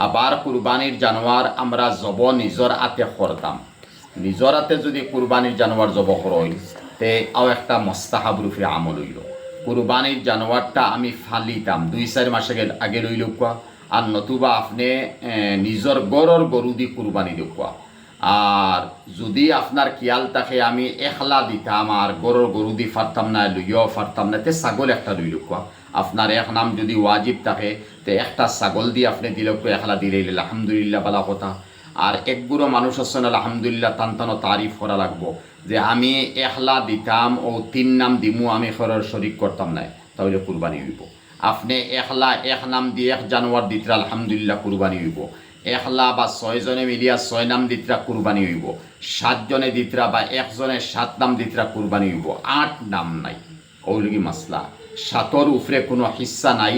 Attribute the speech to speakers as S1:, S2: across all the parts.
S1: আবার কুরবানির জানোয়ার আমরা জব নিজর হাতে করতাম। নিজর হাতে যদি কুরবানির জানোয়ার জব করই তে আও একটা মোস্তাহাব রূপে আমল হইল। কুরবানির জানোয়ারটা আমি ফালিতাম 2-4 মাস আগে লইল কোয়া, আর নতুবা আপনি নিজর গরর গরু দি কুরবানি দেখুয়া। আর যদি আপনার খেয়াল থাকে আমি একলা দিতাম আর গরুর গরু দি ফারতাম না, লইয়াও ফারতাম না, তে ছাগল একটা লইল কোয়া। আপনার এক নাম যদি ওয়াজিব থাকে তে একটা ছাগল দিয়ে আপনি দিল একলা দিলে আলহামদুলিল্লাহ বালা কথা। আর একগুলো মানুষ আছেন আলহামদুলিল্লাহ টানটানো তারিফ করা লাগবো যে আমি একলা দিতাম ও 3 নাম দিমু, আমি খরর শরিক করতাম না, তাহলে কুরবানি হইব। আপনি একলা এক নাম দিয়ে এক জানোয়ার দিতরা আলহামদুলিল্লাহ কুরবানি হইব। একলা বা 6 জনে মিলিয়া 6 নাম দিতরা কুরবানি হইব। 7 জনে দিতরা বা 1 জনে 7 নাম দিতরা কুরবানি হইব। 8 নাম নাই, ওলগি মাসলা। 7-এর উপরে কোনো হিস্সা নাই,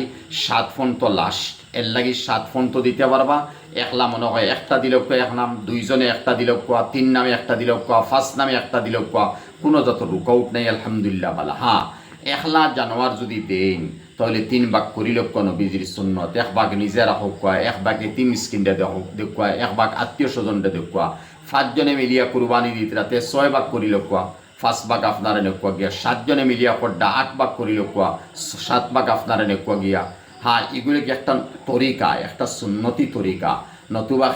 S1: 7 ফোন তো লাস্ট, এর লাগি 7 ফোন তো দিতে পারবা। একলা মনে হয় একটা দিল এক নাম, 2 জনে একটা দিল কোয়া, 3 নামে একটা দিল কোয়া, 5 নামে একটা দিল কোয়া, কোনো যত রুকআউট নাই আলহামদুলিল্লাহ বালা। হ্যাঁ, একলা জানোয়ার যদি দেন তাহলে 3 ভাগ করিল নবীজির সুন্নত। 1 ভাগ নিজে রাখো কোয়া, 1 ভাগ এতিম মিসকিনটা দেখুয়া, 1 ভাগ আত্মীয় স্বজনটা দেখুয়া। 5 জনে মিলিয়া কুরবানি দিতে রাতে 6 ভাগ করিল কোয়া, 5 ভাগ আপনারা নেকুয়া গিয়া। 7 জনে মিলিয়া পড়া 8 ভাগ করিল কোয়া, 7 ভাগ আপনারা নেকুয়া গিয়া। হ্যাঁ, এগুলি একটা তরিকা, একটা সুন্নতি তরিকা, নতুবা